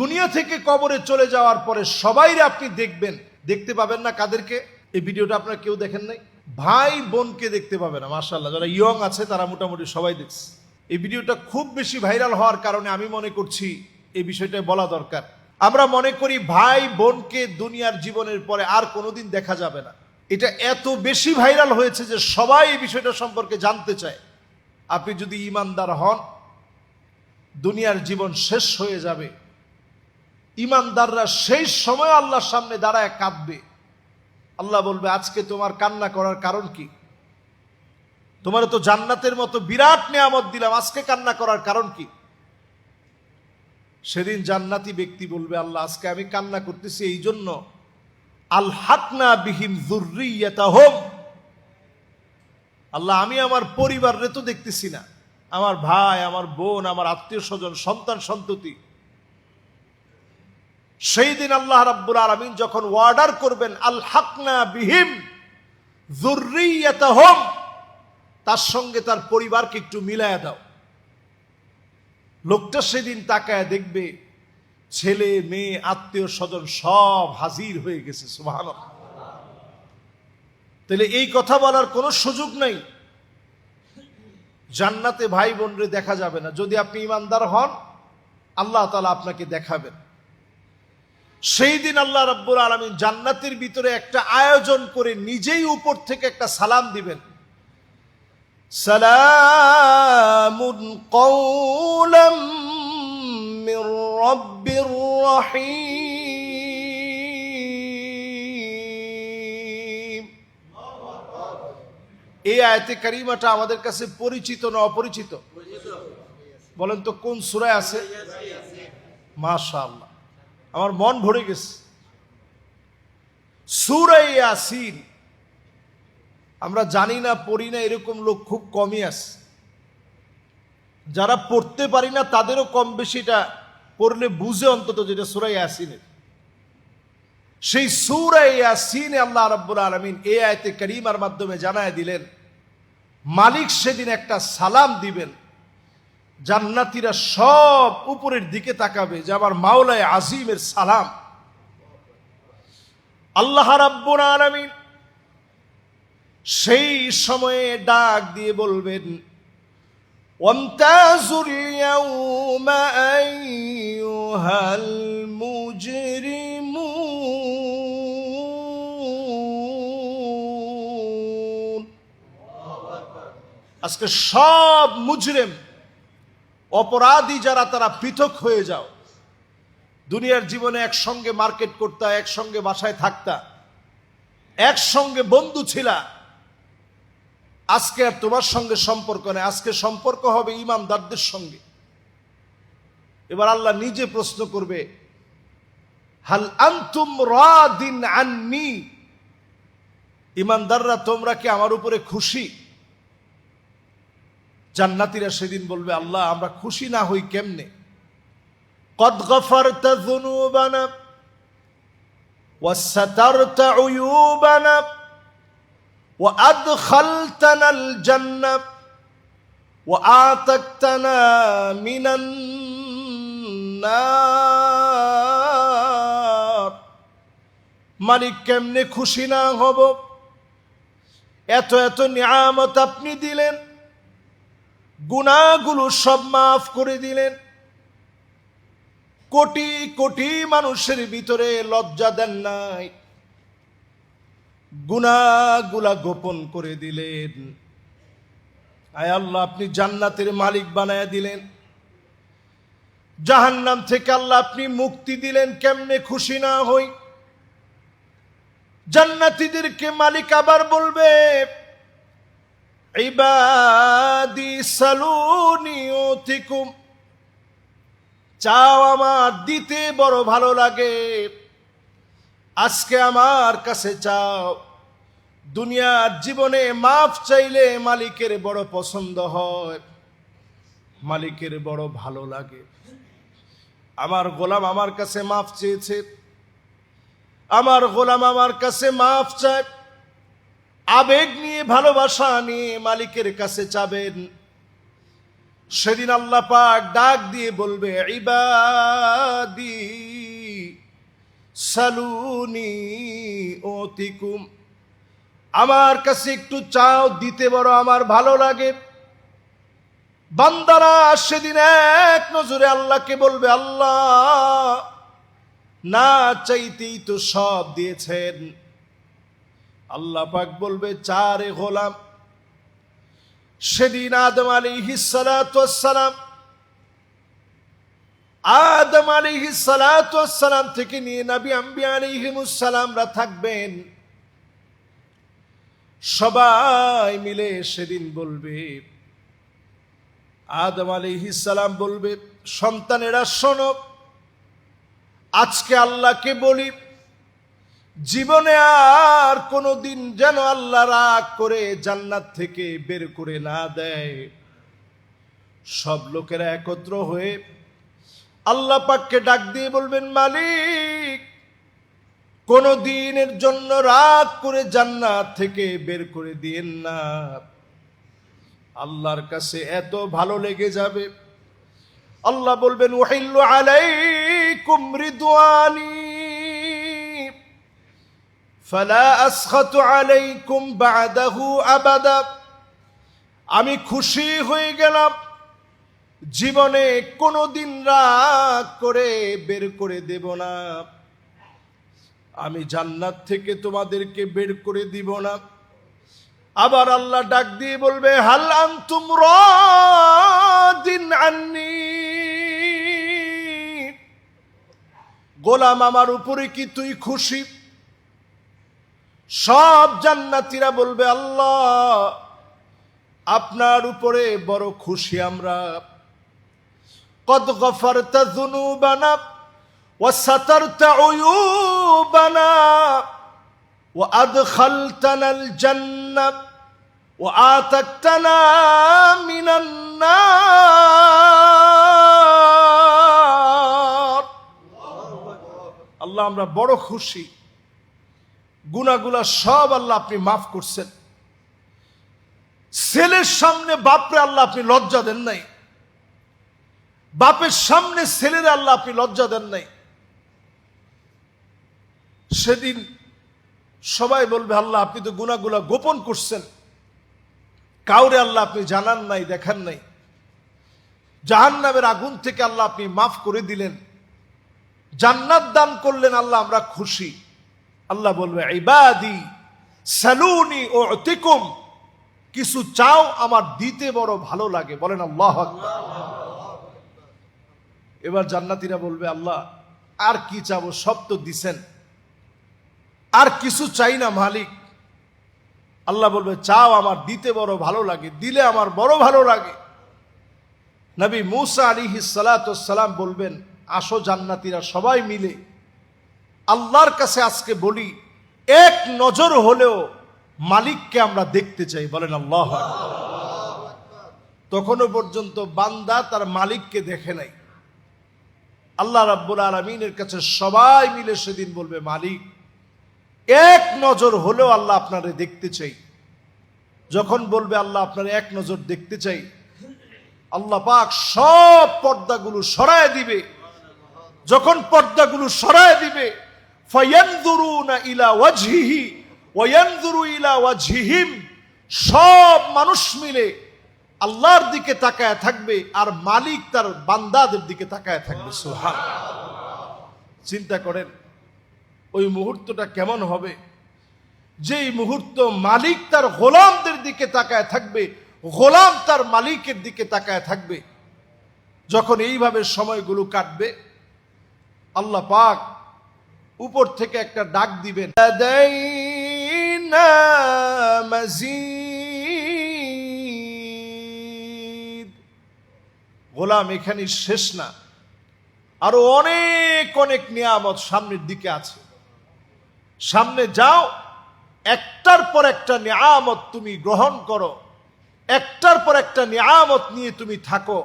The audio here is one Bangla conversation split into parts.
দুনিয়া থেকে কবরে চলে যাওয়ার পরে সবাইরে আপনি দেখবেন, দেখতে পাবেন না কাদেরকে? এই ভিডিওটা আপনারা কেউ দেখেন নাই? ভাই বোনকে দেখতে পাবেন না। মাশাআল্লাহ, যারা ইয়ং আছে তারা মোটামুটি সবাই দেখছে। এই ভিডিওটা খুব বেশি ভাইরাল হওয়ার কারণে আমি মনে করছি এই বিষয়টা বলা দরকার। আমরা মনে করি ভাই বোনকে দুনিয়ার জীবনের পরে আর কোনোদিন দেখা যাবে না। এটা এত বেশি ভাইরাল হয়েছে যে সবাই এই বিষয়টা সম্পর্কে জানতে চায়। আপনি যদি ঈমানদার হন, দুনিয়ার জীবন শেষ হয়ে যাবে, ঈমানদাররা সেই সময় আল্লাহর সামনে দাঁড়ায় কাঁদবে। আল্লাহ বলবে, আজকে তোমার কান্না করার কারণ কি? তোমার তো জান্নাতের মতো বিরাট নিয়ামত দিলাম, আজকে কান্না করার কারণ কি? সেদিন জান্নাতি ব্যক্তি বলবে, আল্লাহ আজকে আমি কান্না করতেছি এই জন্য, আলহাকনা বিহিম যুররিয়াতাহুম, আল্লাহ আমি আমার পরিবারে তো দেখতেছি না, আমার ভাই, আমার বোন, আমার আত্মীয় স্বজন, সন্তান সন্ততি। সেই দিন আল্লাহ রাব্বুল আলামিন যখন অর্ডার করবেন আলহাকনা বিহিম যুররিয়াতাহুম, তার সঙ্গে তার পরিবারকে একটু মিলায়া দাও। লোকটা সেদিন তাকায় দেখবে ছেলে মেয়ে আত্মীয় স্বজন সব হাজির হয়ে গেছে। সুবহানাল্লাহ। তাহলে এই কথা বলার কোনো সুযোগ নাই। জান্নাতে ভাই বোনরে দেখা যাবে না। যদি আপনি ঈমানদার হন, আল্লাহ তাআলা আপনাকে দেখাবেন। সেই দিন আল্লাহ রাব্বুল আলামিন জান্নাতের ভিতরে একটা আয়োজন করে নিজেই উপর থেকে একটা সালাম দিবেন, সালামুন কওলাম মির রাব্বির রহিম। এই আয়াতে কারিমাটা আমাদের কাছে পরিচিত না অপরিচিত? বলেন তো কোন সূরায় আছে? মাশাআল্লাহ, আমার মন ভরে গেছে। সূরা ইয়াসিন আমরা জানি না, পড়ি না, এরকম লোক খুব কমই আছে। যারা পড়তে পারি না তাদেরও কম বেশিটা পড়লে বুঝে অন্তত, যেটা সূরা ইয়াসিনের। সেই সূরা ইয়াসিনে আল্লাহ রাব্বুল আলামিন এই আয়াতে কারিমার মাধ্যমে জানায় দিলেন, মালিক সেদিন একটা সালাম দিবেন। জান্নাতীরা সব উপরের দিকে তাকাবে যে আমার মাওলায়ে আজিমের সালাম। আল্লাহ রাব্বুল আলামিন সেই সময়ে ডাক দিয়ে বলবেন, ওয়ামতাজুল ইয়াউমা আইয়ুহাল মুজরিমুন। আজকে সব মুজরিম, অপরাধী যারা, তারা পৃথক হয়ে যাও। দুনিয়ার জীবনে একসঙ্গে মার্কেট করতা, একসঙ্গে বাসায় থাকতা, একসঙ্গে বন্ধু ছিলা, আজকে আর তোমার সঙ্গে সম্পর্ক নেই। আজকে সম্পর্ক হবে ঈমানদারদের সঙ্গে। এবার আল্লাহ নিজে প্রশ্ন করবে, হাল আনতুম রাদিন আন্নি, ঈমানদাররা তোমরা কি আমার উপরে খুশি? জান্নাতীরা সেদিন বলবে, আল্লাহ আমরা খুশি না হই কেমনে? কদ গফারতা যুনুবানা ওয়াসাতারতা উয়ুবানা وأدخلتنا الجنة وآتقتنا من النار। মালিক কেমনে খুশি না হব? এত এত নিয়ামত আপনি দিলেন, গুনাহগুলো সব মাফ করে দিলেন, কোটি কোটি মানুষের ভিতরে লজ্জা দেন নাই, গুনাহগুলা গোপন করে দিলেন। আয় আল্লাহ, আপনি জান্নাতের মালিক বানায়া দিলেন, জাহান্নাম থেকে আল্লাহ আপনি মুক্তি দিলেন। কেমনে খুশি না হই? জান্নাতীদেরকে মালিক আবার বলবে, ইবাদি সালুনি উতিকুম, চাও আমার দিতে বড় ভালো লাগে, আজকে আমার কাছে চাও। দুনিয়ার জীবনে মাফ চাইলে মালিকের বড় পছন্দ হয়, মালিকের বড় ভালো লাগে। আমার গোলাম আমার কাছে মাফ চেয়েছে, আমার গোলাম আমার কাছে মাফ চায়, আবেগ নিয়ে, ভালোবাসা নিয়ে মালিকের কাছে চাবেন। সেদিন আল্লাহ পাক ডাক দিয়ে বলবে, ইবাদি সালুনি ওতিকুম, আমার কাছে একটু চাও, দিতে বড় আমার ভালো লাগে। বান্দারা সেদিন এক নজরে আল্লাহকে বলবে, আল্লাহ না চাইতেই তো সব দিয়েছেন। আল্লাহ পাক বলবে, চারে গোলাম। সেদিন আদম আলাইহিস সালাতু ওয়াস সালাম, আদম আলাইহিস সালাতু ওয়াস সালাম থেকে নিয়ে নবী আম্বিয়া আলাইহিমুস সালামরা থাকবেন। সবাই মিলে সেদিন বলবে, আদম আলাইহিস সালাম বলবে, সন্তানেরা শোনো, আজকে আল্লাহকে বলি, জীবনে আর কোনোদিন যেন আল্লাহ রাগ করে জান্নাত থেকে বের করে না দেয়। সব লোকেরা একত্র হয়ে আল্লাহ পাককে ডাক দিয়ে বলবেন, মালিক কোনো দিনের জন্য রাগ করে জান্নাত থেকে বের করে দিয়েন না। আল্লাহর কাছে এত ভালো লেগে যাবে, আল্লাহ বলবেন, উহিল্লু আলাইকুম রিদওয়ানি ফালা আসখাতু আলাইকুম বা'দাহু আবাদা। আমি খুশি হয়ে গেলাম, জীবনে কোনোদিন রাগ করে বের করে দেব না। আমি জান্নাত থেকে তোমাদেরকে বের করে দিব না। আবার আল্লাহ ডাক দিয়ে বলবে, হাল আনতুম রাদিন আন্নি, গোলাম আমার উপরে কি তুই খুশি? সব জান্নাতীরা বলবে, আল্লাহ আপনার উপরে বড় খুশি আমরা। কদ গফারতা যুনুবানা ওয়া সাতারতা উয়ুবানা ওয়া আদখালতানাল জান্নাত ওয়া আতাকতানা মিনান নার। আল্লাহ আমরা বড় খুশি, গুনাহগুলো সব আল্লাহ আপনি মাফ করছেন। ছেলের সামনে বাপরে আল্লাহ আপনি লজ্জা দেন নাই, বাপের সামনে ছেলেরা আল্লাহ আপনি লজ্জা দেন নাই। সেদিন সবাই বলবে, আল্লাহ আপনি তো গুনাহগুলো গোপন করছেন, কাউরে আল্লাহ আপনি জানান নাই, দেখান নাই। জাহান্নামের আগুন থেকে আল্লাহ আপনি মাফ করে দিলেন, জান্নাত দান করলেন, আল্লাহ আমরা খুশি। আল্লাহ বলবে, ইবাদি সালুনি উতিকুম, কিছু চাও আমার দিতে বড় ভালো লাগে। বলেন আল্লাহু আকবার। এবার জান্নাতীরা বলবে, আল্লাহ আর কি চাবো, সব তো দিছেন, আর কিছু চাই না মালিক। আল্লাহ বলবে, চাও আমার দিতে বড় ভালো লাগে, দিলে আমার বড় ভালো লাগে। নবী মূসা আলাইহিস সালাতু ওয়াস সালাম বলবেন, আসো জান্নাতীরা সবাই মিলে আল্লাহর কাছে আজকে বলি, এক নজর হলেও মালিককে আমরা দেখতে চাই। বলেন আল্লাহু আকবার। তখনও পর্যন্ত বান্দা তার মালিককে দেখে নাই। আল্লাহ রাব্বুল আলামিনের কাছে সবাই মিলে সেদিন বলবে, মালিক এক নজর হলেও আল্লাহ আপনারে দেখতে চাই। যখন বলবে আল্লাহ আপনারে এক নজর দেখতে চাই, আল্লাহ পাক সব পর্দাগুলো সরায় দিবে। যখন পর্দাগুলো সরায় দিবে, ফায়ানজুরুনা ইলা ওয়াজহিহি ওয়া ইয়ানজুরু ইলা ওয়াজহিহিম, সব মানুষ মিলে আল্লাহর দিকে তাকায় থাকবে আর মালিক তার বান্দাদের দিকে তাকায় থাকবে। সুবহানাল্লাহ। চিন্তা করেন ওই মুহূর্তটা কেমন হবে, যেই মুহূর্ত মালিক তার গোলামদের দিকে তাকায় থাকবে, গোলাম তার মালিকের দিকে তাকায় থাকবে। যখন এইভাবে সময়গুলো কাটবে, আল্লাহ পাক উপর থেকে একটা ডাক দিবেন, লাদাইনা মাজিদ। গোলাম এখানে শেষ না, আরো অনেক অনেক নিয়ামত সামনের দিকে আছে। সামনে যাও, একটার পর একটা নিয়ামত তুমি গ্রহণ করো, একটার পর একটা নিয়ামত নিয়ে তুমি থাকো।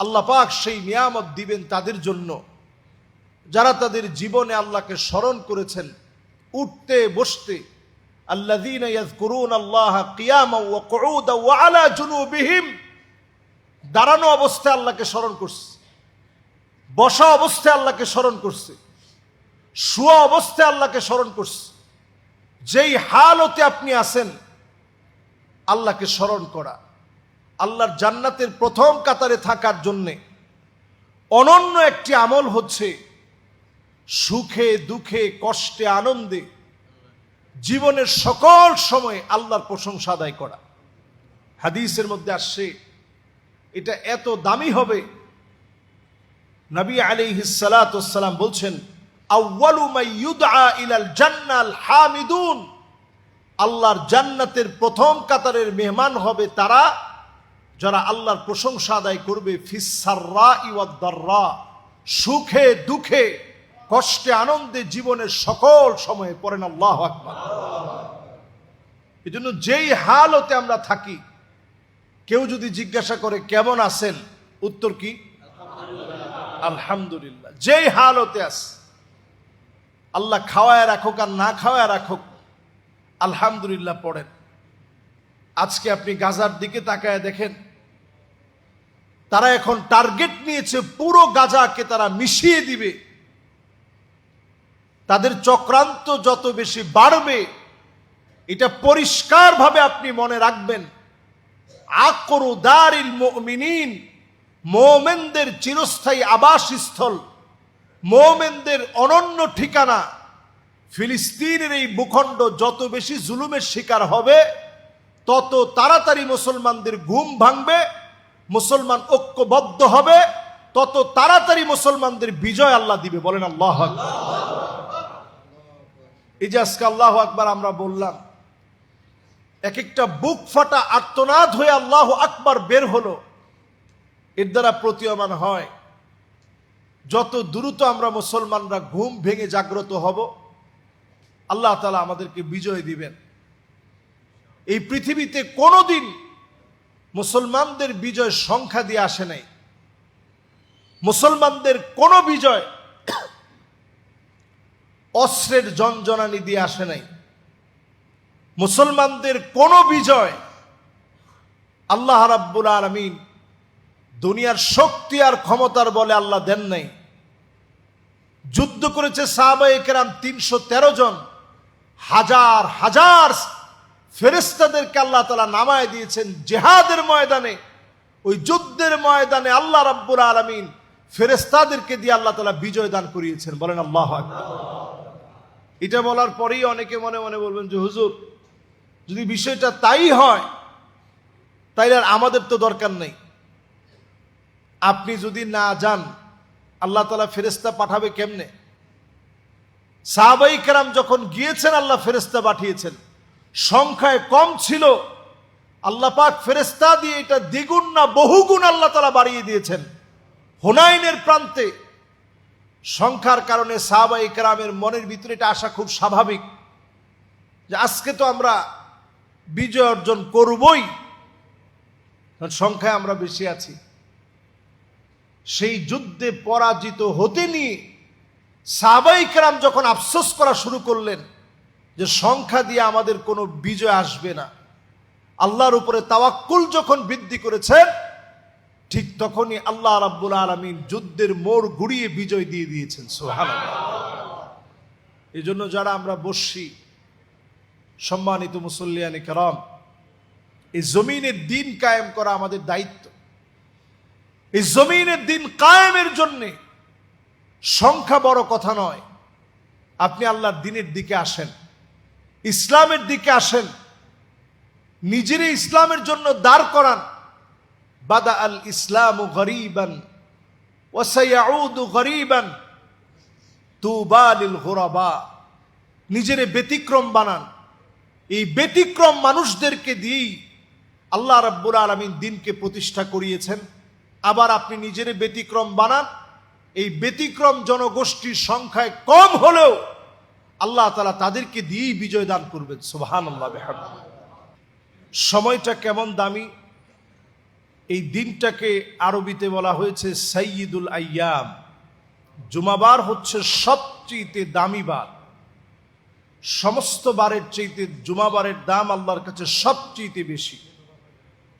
আল্লাহ পাক সেই নিয়ামত দিবেন তাদের জন্য যারা তাদের জীবনে আল্লাহকে স্মরণ করেছেন, উঠতে বসতে। আল্লাযীনা ইয়াযকুরুনাল্লাহা কিয়ামান ওয়া কুউদান ওয়া আলা জুনুবিহিম, দাঁড়ানো অবস্থায় আল্লাহকে স্মরণ করছে, বসা অবস্থায় আল্লাহকে স্মরণ করছে, শুয়া অবস্থায় আল্লাহকে স্মরণ করছে। যেই হালতে আপনি আছেন আল্লাহকে স্মরণ করা, আল্লাহর জান্নাতের প্রথম কাতারে থাকার জন্যে অনন্য একটি আমল হচ্ছে সুখে দুঃখে কষ্টে আনন্দে জীবনের সকল সময় আল্লাহর প্রশংসা আদায় করা। হাদিসের মধ্যে আসছে এটা এত দামি হবে, নবী আলাইহিস সালাতু ওয়াস সালাম বলছেন, আউয়ালু মান ইউদআ ইলাল জান্নাল হামিদুন, আল্লাহর জান্নাতের প্রথম কাতারের মেহমান হবে তারা যারা আল্লাহর প্রশংসা আদায় করবে, ফিস সাররাই ওয়াদ দাররা, সুখে দুঃখে কষ্টে আনন্দে জীবনের সকল সময়ে। পড়েন আল্লাহু আকবার। এজন্য যেই হালতে আমরা থাকি, কেউ যদি জিজ্ঞাসা করে কেমন আছেন, উত্তর কি? আলহামদুলিল্লাহ। যেই হালতে আছে, আল্লাহ খাওয়ায় রাখুক আর না খাওয়ায় রাখুক, আলহামদুলিল্লাহ পড়েন। আজকে আপনি গাজার দিকে তাকায় দেখেন, তারা এখন টার্গেট নিয়েছে পুরো গাজাকে তারা মিশিয়ে দিবে। তাদের চক্রান্ত যত বেশি বাড়বে, এটা পরিষ্কারভাবে আপনি মনে রাখবেন, আকরু দারিল মুমিনিন, মুমিনদের চিরস্থায়ী আবাসস্থল, মুমিনদের অনন্য ঠিকানা ফিলিস্তিনের এই ভূখণ্ড যত বেশি জুলুমের শিকার হবে, তত তাড়াতাড়ি মুসলমানদের ঘুম ভাঙবে, মুসলমান ঐক্যবদ্ধ হবে, তত তাড়াতাড়ি মুসলমানদের বিজয় আল্লাহ দিবে। বলেন আল্লাহু আকবার। এই যে আজকে আল্লাহু আকবার আমরা বললাম, এক একটা বুক ফাটা আর্তনাদ হয়ে আল্লাহু আকবার বের হলো, এর দ্বারা প্রতীয়মান হয় যত দ্রুত আমরা মুসলমানরা ঘুম ভেঙে জাগ্রত হব, আল্লাহ তাআলা আমাদেরকে বিজয় দিবেন। এই পৃথিবীতে কোনোদিন মুসলমানদের বিজয় সংখ্যা দিয়ে আসে নাই। মুসলমানদের কোন বিজয় অস্ত্রের জনজনানি দিয়ে আসে নাই। মুসলমানদের কোন বিজয় আল্লাহ রাব্বুল আলামিন দুনিয়ার শক্তি আর ক্ষমতার বলে আল্লাহ দেন নাই। যুদ্ধ করেছে সাহাবায়ে কেরাম 313 জন, হাজার হাজার ফেরেশতাদেরকে আল্লাহ তাআলা নামায় দিয়েছেন জিহাদের ময়দানে। ওই যুদ্ধের ময়দানে আল্লাহ রাব্বুল আলামিন ফেরেশতাদেরকে দিয়ে আল্লাহ তাআলা বিজয় দান করিয়েছেন। বলেন আল্লাহু আকবার। এটা বলার পরেই অনেকে মনে মনে বলবেন যে হুজুর, যদি বিষয়টা তাই হয় তাইলে আর আমাদের তো দরকার নেই। আপনি যদি না যান, আল্লাহ তাআলা ফেরেশতা পাঠাবে কেমনে? সাহাবায়ে কেরাম যখন গিয়েছেন, আল্লাহ ফেরেশতা পাঠিয়েছেন। সংখ্যায় কম ছিল, আল্লাহ পাক ফেরেশতা দিয়ে এটা দ্বিগুণ না বহুগুণ আল্লাহ তাআলা বাড়িয়ে দিয়েছেন। হুনাইনের প্রান্তে সংখ্যার কারণে সাহাবায়ে কেরামের মনের ভিতরে এটা আসা খুব স্বাভাবিক যে আজকে তো আমরা বিজয় অর্জন করবই, সংখ্যায় আমরা বেশি আছি। সেই যুদ্ধে পরাজিত হতে নিয়ে সাহাবায়ে কেরাম যখন আফসোস করা শুরু করলেন যে সংখ্যা দিয়ে আমাদের কোনো বিজয় আসবে না, আল্লাহর উপরে তাওয়াক্কুল যখন বৃদ্ধি করেছেন, ঠিক তখনই আল্লাহ রাব্বুল আলামিন যুদ্ধের মোড় ঘুরিয়ে বিজয় দিয়ে দিয়েছেন। সুবহানাল্লাহ। এই জন্য যারা আমরা বসছি, সম্মানিত মুসল্লিয়ানে কেরাম, এই জমিনের দিন কায়েম করা আমাদের দায়িত্ব। এই জমিনের দিন কায়েমের জন্য সংখ্যা বড় কথা নয়। আপনি আল্লাহর দ্বীনের দিকে আসেন, ইসলামের দিকে আসেন, নিজেরই ইসলামের জন্য দাঁড় করান। বাদা আল ইসলামু গরীবান ওয়া সায়াউদু গরীবান তুবা লিল গুরাবা। নিজের ব্যতিক্রম বানান। এই ব্যতিক্রম মানুষদেরকে দিয়েই আল্লাহ রাব্বুল আলামিন দ্বীনকে প্রতিষ্ঠা করিয়েছেন। আবার আপনি নিজের ব্যতিক্রম বানান, এই ব্যতিক্রম জনগোষ্ঠীর সংখ্যায় কম হলেও আল্লাহ তাআলা তাদেরকে দিয়েই বিজয় দান করবেন। সুবহানাল্লাহ বিহামদিহি। সময়টা কেমন দামি! এই দিনটাকে আরবিতে বলা হয়েছে সাইয়্যিদুল আইয়াম। জুমাবার হচ্ছে সবচেয়ে দামি বার। সমস্ত বারের চাইতে জুমাবারের দাম আল্লাহর কাছে সবচেয়ে বেশি।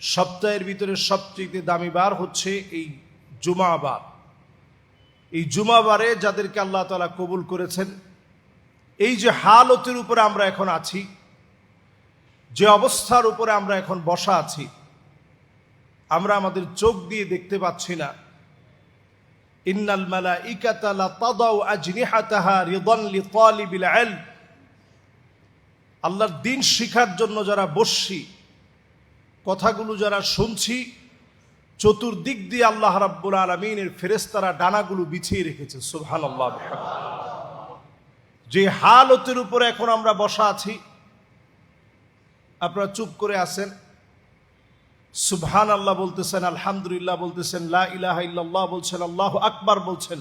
সপ্তাহের ভিতরে সবচেয়ে দামি বার হচ্ছে এই জুমাবার। এই জুমাবারে যাদেরকে আল্লাহ তাআলা কবুল করেছেন, এই যে হালতের উপরে আমরা এখন আছি, যে অবস্থার উপরে আমরা এখন বসা আছি, আমরা আমাদের চোখ দিয়ে দেখতে পাচ্ছি না। ইন্নাল মালাইকাতা লা তাদাউ আজনিহাতাহা রিদান লিতালিবিল ইলম, আল্লাহর দ্বীন শিখার জন্য যারা বসছি, কথাগুলো যারা শুনছি, চতুর্দিক দিয়ে আল্লাহ রাব্বুল আলামিনের ফেরেশতারা ডানাগুলো বিছিয়ে রেখেছে। সুবহানাল্লাহ। যে হালতের উপরে এখন আমরা বসা আছি, আপনারা চুপ করে আছেন, সুবহানাল্লাহ বলতেছেন, আলহামদুলিল্লাহ বলতেছেন, লা ইলাহা ইল্লাল্লাহ বলছেন, আল্লাহু আকবার বলছেন।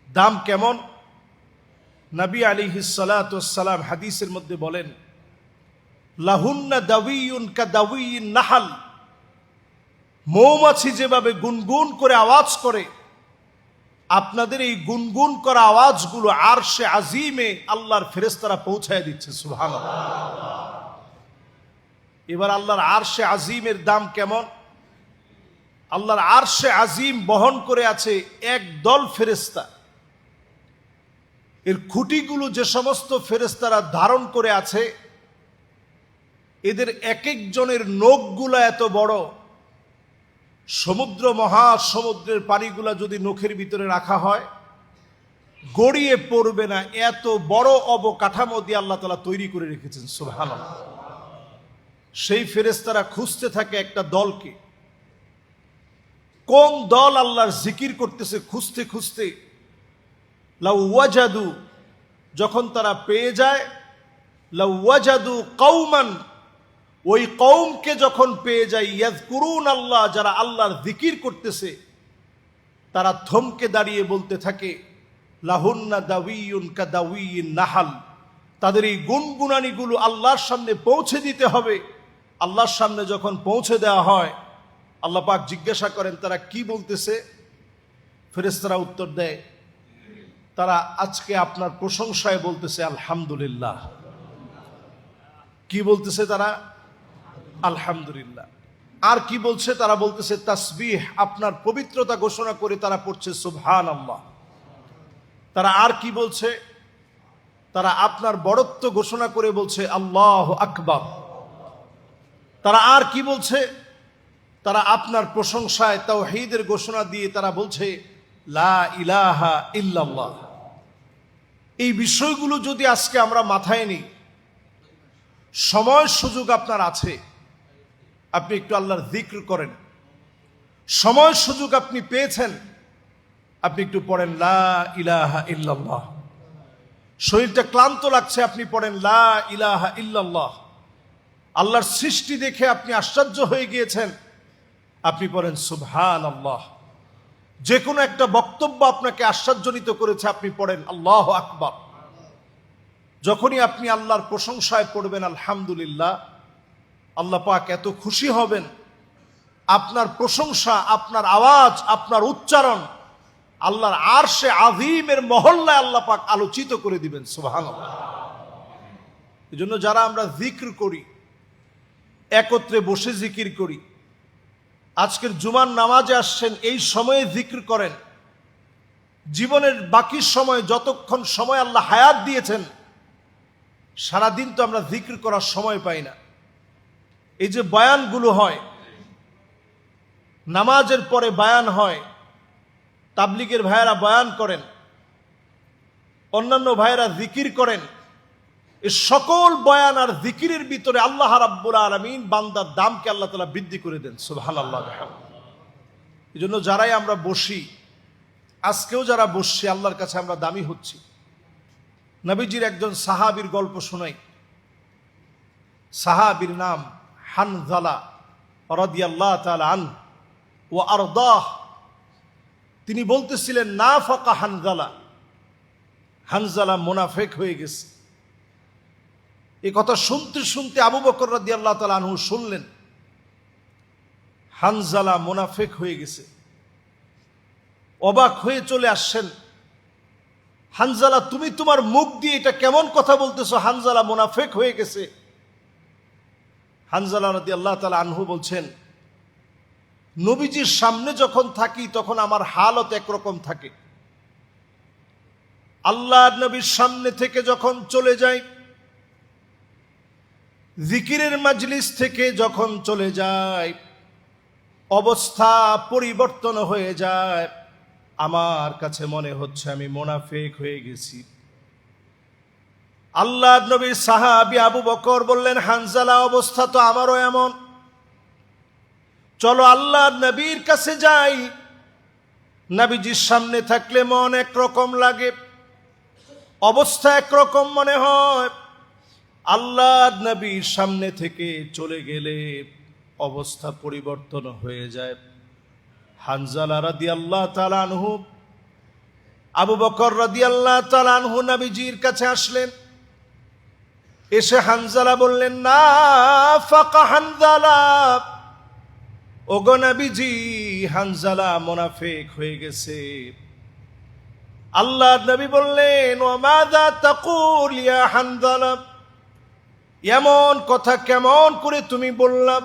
দাম কেমন? নবী আলাইহিস সালাতু ওয়াস সালাম হাদিসের মধ্যে বলেন, লাহুন্না দাওয়িয়ুন কাদাওয়িন নাহাল, মৌমাছি যেভাবে গুনগুন করে আওয়াজ করে, আপনাদের এই গুনগুন করা আওয়াজগুলো আরশে আজিমে আল্লাহর ফেরেশতারা পৌঁছায় দিচ্ছে। সুবহানাল্লাহ। এবার আল্লাহর আরশে আজিমের দাম কেমন? আল্লাহর আরশে আজিম বহন করে আছে এক দল ফেরেশতা। এর খুঁটিগুলো যে সমস্ত ফেরেশতারা ধারণ করে আছে, এদের এক একজনের নখগুলা এত বড়, সমুদ্র মহাসমুদ্রের পানিগুলা যদি নখের ভিতরে রাখা হয় গড়িয়ে পড়বে না, এত বড় অবকাঠামো দিয়ে আল্লাহ তাআলা তৈরি করে রেখেছেন। সুবহানাল্লাহ। সেই ফেরেশতারা খুঁজতে থাকে একটা দলকে, কোন দল আল্লাহর জিকির করতেছে খুঁজতে খুঁজতে, লাউ ওয়াজাদু, যখন তারা পেয়ে যায়, লাউ ওয়াজাদু কওমান, ওই কওমকে যখন পেয়ে যায়, ইয়াযকুরুন আল্লাহ, যারা আল্লাহর জিকির করতেছে, তারা থমকে দাঁড়িয়ে বলতে থাকে, লাহুন্না দাওয়িয়ুন কাদাওয়িন নাহাল, তাদের এই গুনগুনানিগুলো আল্লাহর সামনে পৌঁছে দিতে হবে। আল্লাহর সামনে যখন পৌঁছে দেওয়া হয়, আল্লাহ পাক জিজ্ঞাসা করেন তারা কি বলতেছে? ফেরেশতারা উত্তর দেয়, তারা আজকে আপনার প্রশংসায় বলতেছে আলহামদুলিল্লাহ। কি বলতেছে তারা? আলহামদুলিল্লাহ। আর কি বলছে? তারা বলতেছে তাসবিহ, আপনার পবিত্রতা ঘোষণা করে তারা পড়ছে সুবহানাল্লাহ। তারা আর কি বলছে? তারা আপনার বড়ত্ব ঘোষণা করে বলছে আল্লাহু আকবার। তারা আর কি বলছে? তারা আপনার প্রশংসায় তাওহীদের ঘোষণা দিয়ে তারা বলছে লা ইলাহা ইল্লাল্লাহ। এই বিষয়গুলো যদি আজকে আমরা মাথায় নিই, সময় সুযোগ আপনার আছে, আপনি একটু আল্লাহর জিক্র করেন। সময় সুযোগ আপনি পেয়েছেন, আপনি একটু পড়েন লা ইলাহা ইল্লাল্লাহ। শরীরটা ক্লান্ত লাগছে, আপনি পড়েন লা ইলাহা ইল্লাল্লাহ। আল্লাহর সৃষ্টি দেখে আপনি আশ্চর্য হয়ে গিয়েছেন, আপনি পড়েন সুবহানাল্লাহ। যে কোনো একটা বক্তব্য আপনাকে আশ্চর্যজনিত করেছে, আপনি পড়েন আল্লাহু আকবার। যখনই আপনি আল্লাহর প্রশংসায় পড়বেন আলহামদুলিল্লাহ, আল্লাহ পাক এত খুশি হবেন, আপনার প্রশংসা, আপনার আওয়াজ, আপনার উচ্চারণ আল্লাহর আরশে আযীমের মহল্লায় আল্লাহ পাক আলোচিত করে দিবেন। সুবহানাল্লাহ। এজন্য যারা আমরা জিকির করি, একত্রে বসে জিকির করি, আজকের জুমার নামাজে আসছেন, এই সময়ে জিকির করেন। জীবনের বাকি সময়, যতক্ষণ সময় আল্লাহ হায়াত দিয়েছেন, সারাদিন তো আমরা জিকির করার সময় পাই না। এই যে বয়ানগুলো হয়, নামাজের পরে বয়ান হয়, তাবলিগের ভাইয়েরা বয়ান করেন, অন্যান্য ভাইয়েরা জিকির করেন, এই সকল বয়ান আর জিকিরের ভিতরে আল্লাহ রাব্বুল আলামিন বান্দার দামকে আল্লাহ তাআলা বৃদ্ধি করে দেন। সুবহানাল্লাহ। এই জন্য যারাই আমরা বসি, আজকেও যারা বসছি, আল্লাহর কাছে আমরা দামি হচ্ছি। নবীজির একজন সাহাবীর গল্প শোনাই। সাহাবীর নাম হানজালা রাদিয়াল্লাহু তাআলা আনহু ওয়া আরদাহ। তিনি বলতেছিলেন নাফাকা হানজালা, হানজালা মুনাফিক হয়ে গেছে। এই কথা শুনতে শুনতে আবু বকর রাদিয়াল্লাহু তাআলা আনহু শুনলেন হানজালা মুনাফিক হয়ে গেছে। অবাক হয়ে চলে আসছেন, হানজালা তুমি তোমার মুখ দিয়ে এটা কেমন কথা বলতেছো, হানজালা মুনাফিক হয়ে গেছে? হানজালা রাদিয়াল্লাহু তাআলা আনহু বলছেন, নবীজির সামনে যখন থাকি তখন আমার হালত একরকম থাকে, আল্লাহর নবীর সামনে থেকে যখন চলে যাই, জিকিরের মাজলিস থেকে যখন চলে যায়, অবস্থা পরিবর্তন হয়ে যায়। আমার কাছে মনে হচ্ছে আমি মুনাফিক হয়ে গেছি। আল্লাহর নবীর সাহাবী আবু বকর বললেন, হানজালা, অবস্থা তো আমারও এমন, চলো আল্লাহর নবীর কাছে যাই। নবীজির সামনে থাকলে মন একরকম লাগে, অবস্থা একরকম মনে হয়। আল্লাহর নবীর সামনে থেকে চলে গেলে অবস্থা পরিবর্তন হয়ে যায়। হানজালা রাদিয়াল্লাহু তাআলা আনহু, আবু বকর রাদিয়াল্লাহু তাআলা আনহু নবীজির কাছে আসলেন। এসে হানজালা বললেন, না ফাকা হানজালা, ওগো নবীজি, হানজালা মুনাফিক হয়ে গেছে। আল্লাহর নবী বললেন, ওয়া মাযা তাকুল ইয়া হানজালা, এমন কথা কেমন করে তুমি বললা?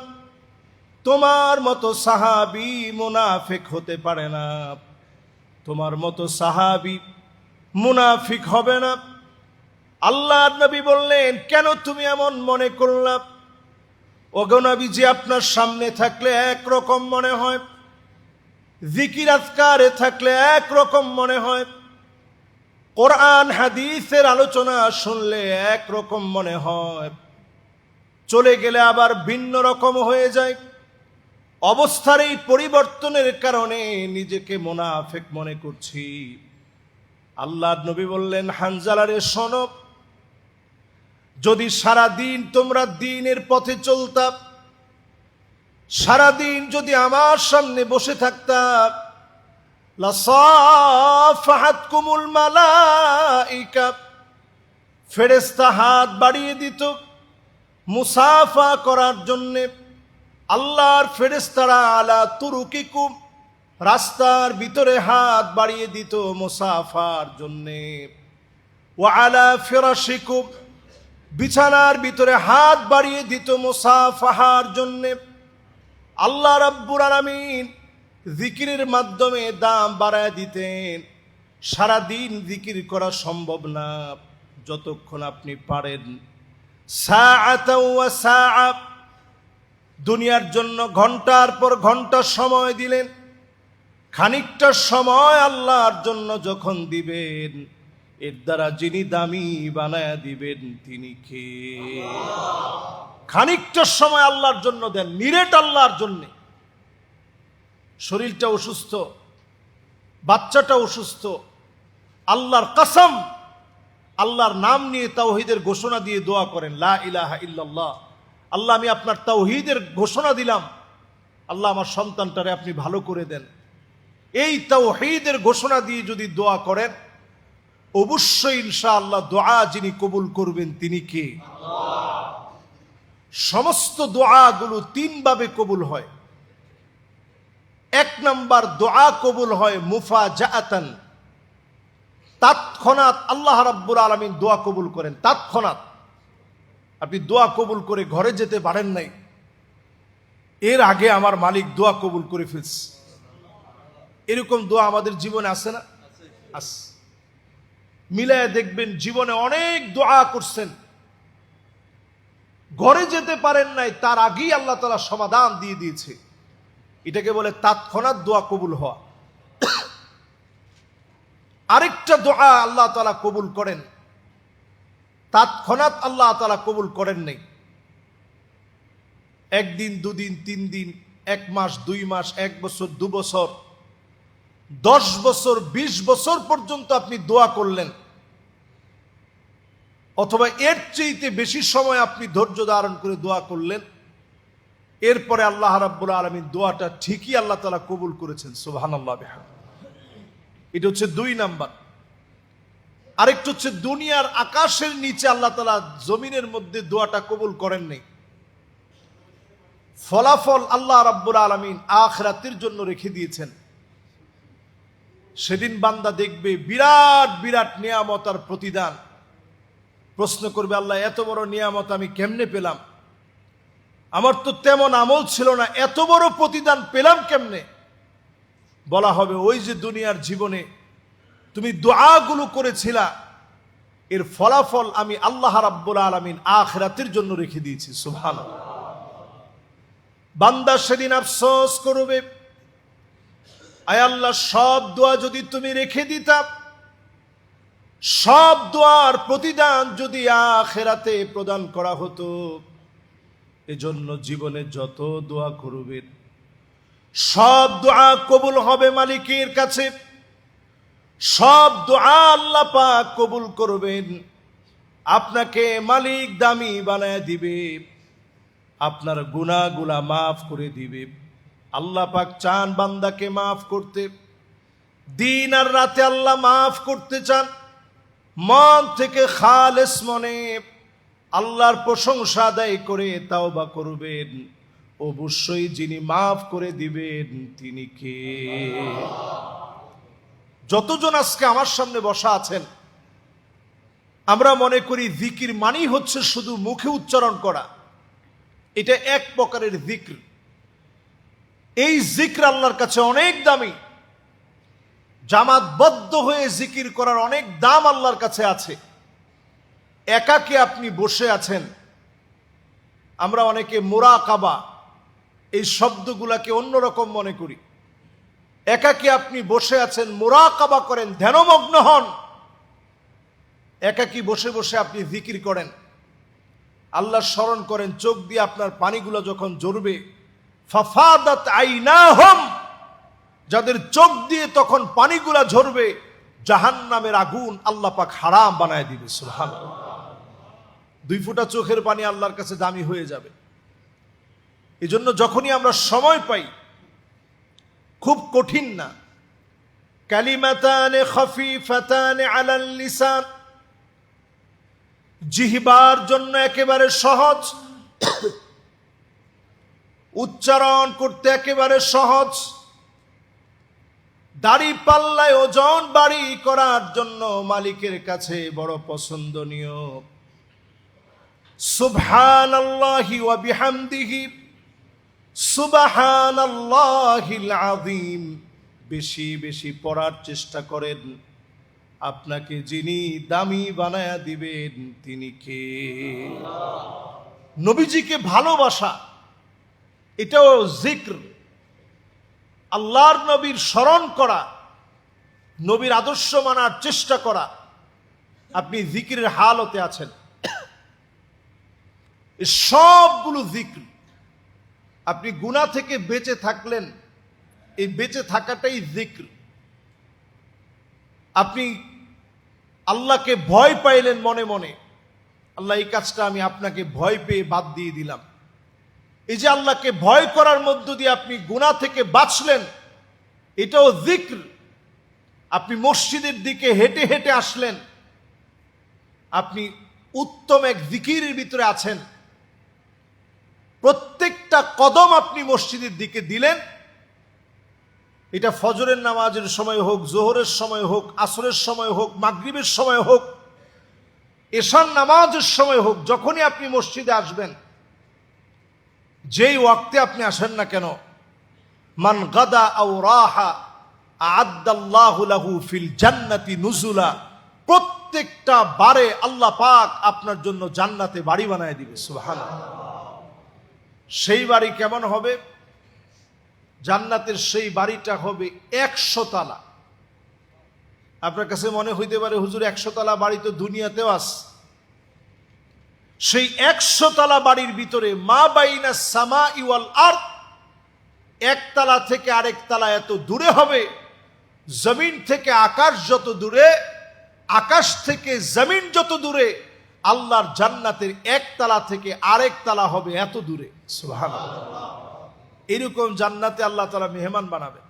তোমার মতো সাহাবী মুনাফিক হতে পারে না, তোমার মতো সাহাবী মুনাফিক হবে না। আল্লাহর নবী বললেন, কেন তুমি এমন মনে করলা? ওগো নবীজি, আপনার সামনে থাকলে একরকম মনে হয়, জিকির আজকারে থাকলে একরকম মনে হয়, কোরআন হাদিসের আলোচনা শুনলে একরকম মনে হয়, চলে গেলে আবার ভিন্ন রকম হয়ে যায়। অবস্থার এই পরিবর্তনের কারণে নিজেকে মুনাফিক মনে করছি। আল্লাহর নবী বললেন, হানজালারে শোনো, যদি সারা দিন তোমরা দ্বীনের পথে চলতা, সারা দিন যদি আমার সামনে বসে থাকতা, লাসাফাহাতকুমুল মালাইকা, ফেরেশতা হাত বাড়িয়ে দিত মুসাফা করার জন্য। আল্লাহর ফেরেশতারা আলা তুরুকিকুম, রাস্তার ভিতরে হাত বাড়িয়ে দিত মুসাফার জন্য। ওয়া আলা ফিরাশিকুম, বিছানার ভিতরে হাত বাড়িয়ে দিত মুসাফাহার জন্য। আল্লাহ রাব্বুল আলামিন জিকিরের মাধ্যমে দাম বাড়ায় দিতেন। সারা দিন জিকির করা সম্ভব না, যতক্ষণ আপনি পারেন সাআতাও ওয়া সাআ, দুনিয়ার জন্য ঘন্টার পর ঘন্টা সময় দিলেন, খানিকটা সময় আল্লাহর জন্য যখন দিবেন, এর দ্বারা যিনি দামি বানায়া দিবেন তিনি কে? খানিকটা সময় আল্লাহর জন্য দেন, নিরেট আল্লাহর জন্য। শরীরটা অসুস্থ, বাচ্চাটা অসুস্থ, আল্লাহর কসম, আল্লাহর নাম নিয়ে তাওহীদের ঘোষণা দিয়ে দোয়া করেন, লা ইলাহা ইল্লাল্লাহ, আল্লাহ আমি আপনার তাওহীদের ঘোষণা দিলাম, আল্লাহ আমার সন্তানটারে আপনি ভালো করে দেন। এই তাওহীদের ঘোষণা দিয়ে যদি দোয়া করেন, অবশ্যই ইনশাআল্লাহ দোয়া যিনি কবুল করবেন তিনি কে? সমস্ত দোয়াগুলো তিন ভাবে কবুল হয়। এক নাম্বার, দোয়া কবুল হয় মুফাজাআতান, তৎক্ষণাৎ আল্লাহ রাব্বুল আলামিন দোয়া কবুল করেন। তৎক্ষণাৎ আপনি দোয়া কবুল করে ঘরে যেতে পারেন নাই, এর আগে আমার মালিক দোয়া কবুল করে ফেলছে। এরকম দোয়া আমাদের জীবনে আছে না? আছে। মিলায় দেখবেন জীবনে অনেক দোয়া করছেন, ঘরে যেতে পারেন নাই, তার আগেই আল্লাহ তাআলা সমাধান দিয়ে দিয়েছে। এটাকে বলে তৎক্ষণাৎ দোয়া কবুল হওয়া। আরেকটা দোয়া আল্লাহ তাআলা কবুল করেন, তৎক্ষণাৎ আল্লাহ তাআলা কবুল করেন নাই, একদিন, দুদিন, 3 দিন, 1 মাস, 2 মাস, 1 বছর, 2 বছর, 10 বছর, 20 বছর পর্যন্ত আপনি দোয়া করলেন, অথবা এর চেয়ে বেশি সময় আপনি ধৈর্য ধারণ করে দোয়া করলেন, এরপরে আল্লাহ রাব্বুল আলামিন দোয়াটা ঠিকই আল্লাহ তাআলা কবুল করেছেন। সুবহানাল্লাহ বিহামদিহি। এটা হচ্ছে 2 নাম্বার। আরেকটা হচ্ছে দুনিয়ার আকাশের নিচে আল্লাহ তাআলা জমিনের মধ্যে দোয়াটা কবুল করেন নাই, ফলাফল আল্লাহ রাব্বুল আলামিন আখিরাতের জন্য রেখে দিয়েছেন। সেদিন বান্দা দেখবে বিরাট বিরাট নিয়ামত আর প্রতিদান, প্রশ্ন করবে, আল্লাহ এত বড় নিয়ামত আমি কেমনে পেলাম? আমার তো তেমন আমল ছিল না, এত বড় প্রতিদান পেলাম কেমনে? বলা হবে ওই যে দুনিয়ার জীবনে তুমি দোয়াগুলো করেছিলা, এর ফলাফল আমি আল্লাহ রাব্বুল আলামিন আখিরাতের জন্য রেখে দিয়েছি। সুবহানাল্লাহ। বান্দা সেদিন আফসোস করবে, আয় আল্লাহ, সব দোয়া যদি তুমি রেখে দিতা, সব দোয়ার প্রতিদান যদি আখিরাতে প্রদান করা হতো, এজন্য জীবনে যত দোয়া করবেন সব দোয়া কবুল হবে মালিকের কাছে, সব দোয়া আল্লাহ পাক কবুল করবেন। আপনাকে মালিক দামি বানায় দিবে, আপনার গুনাহগুলা মাফ করে দিবে। আল্লাহ পাক চান বান্দাকে মাফ করতে, দিন আর রাতে আল্লাহ মাফ করতে চান। মন থেকে খালেস মনে আল্লাহর প্রশংসা আদায় করে তাওবা করবেন, অবশ্যই যিনি মাফ করে দিবেন তিনি কে? যতজন আজকে আমার সামনে বসা আছেন, আমরা মনে করি জিকির মানেই হচ্ছে শুধু মুখে উচ্চারণ করা, এটা এক প্রকারের জিক্র। এই জিক্র আল্লাহর কাছে অনেক দামি, জামাতবদ্ধ হয়ে জিকির করার অনেক দাম আল্লাহর কাছে আছে। একাকে আপনি বসে আছেন, আমরা অনেকে মুরাকাবা এই শব্দগুলাকে অন্যরকম মনে করি। একাকে আপনি বসে আছেন, মুরাকাবা করেন, ধ্যানমগ্ন হন। একাকি বসে বসে আপনি জিকির করেন, আল্লাহ স্মরণ করেন, চোখ দিয়ে আপনার পানিগুলো যখন ঝরবে, ফাফাদাত আইনাহুম, যাদের চোখ দিয়ে তখন পানিগুলা ঝরবে, জাহান্নামের আগুন আল্লাহ পাক হারাম বানায় দিবে। সুবহানাল্লাহ। 2 ফোঁটা চোখের পানি আল্লাহর কাছে দামি হয়ে যাবে। এজন্য যখনই আমরা সময় পাই, খুব কঠিন না, কালিমাতানে খফিফাতানে আলাল লিসান, জিহ্বার জন্য একেবারে সহজ, উচ্চারণ করতে একেবারে সহজ, দাড়ি পাল্লায় ওজন বাড়ি করার জন্য মালিকের কাছে বড় পছন্দনীয়। সুবহানাল্লাহি ওয়া বিহামদিহি সুবহানাল্লাহিল আযীম। বেশি বেশি পড়ার চেষ্টা করেন, আপনাকে যিনি দামি বানায়া দিবেন তিনি কে? নবীজিকে ভালোবাসা, এটাও জিক্র। আল্লাহর নবীর স্মরণ করা, নবীর আদর্শ মানার চেষ্টা করা, আপনি জিকিরের হালতে আছেন। সবগুলো জিক্র। আপনি গুনাহ থেকে বেঁচে থাকলেন, এই বেঁচে থাকাটাই জিক্র। আপনি আল্লাহকে ভয় পাইলেন মনে মনে, আল্লাহ এই কাজটা আমি আপনাকে ভয় পেয়ে বাদ দিয়ে দিলাম। এই যে আল্লাহকে ভয় করার মধ্য দিয়ে আপনি গুনাহ থেকে বাঁচলেন, এটাও জিক্র। আপনি মসজিদের দিকে হেঁটে হেঁটে আসলেন, আপনি উত্তম এক জিকিরের ভিতরে আছেন। প্রত্যেকটা কদম আপনি মসজিদের দিকে দিলেন, এটা ফজরের নামাজের সময় হোক, জোহরের সময় হোক, আসরের সময় হোক, মাগরিবের সময় হোক, এশার নামাজের সময় হোক, যখনই আপনি মসজিদে আসবেন, যেই ওয়াক্তে আপনি আসেন না কেন, মান গাদা আও রাহা আ'আদ্দাল্লাহু লাহু ফিল জান্নাতি নুজুলা, প্রত্যেকটা বারে আল্লাহ পাক আপনার জন্য জান্নাতে বাড়ি বানায় দিবে। সুবহানাল্লাহ। সেই বাড়ি কেমন হবে? জান্নাতের সেই বাড়িটা হবে 100 তালা। আপনার কাছে মনে হইতে পারে হুজুর 100 তালা বাড়ি তো দুনিয়াতেও আছে। সেই 100 তালা বাড়ির ভিতরে মা বাইনা সামাই ওয়াল আরদ, এক তালা থেকে আরেক তালা এত দূরে হবে, জমিন থেকে আকাশ যত দূরে, আকাশ থেকে জমিন যত দূরে, আল্লাহর জান্নাতের এক তালা থেকে আরেক তালা হবে এত দূরে। সুবহানাল্লাহ। এরকম জান্নাতে আল্লাহ তাআলা মেহমান বানাবেন।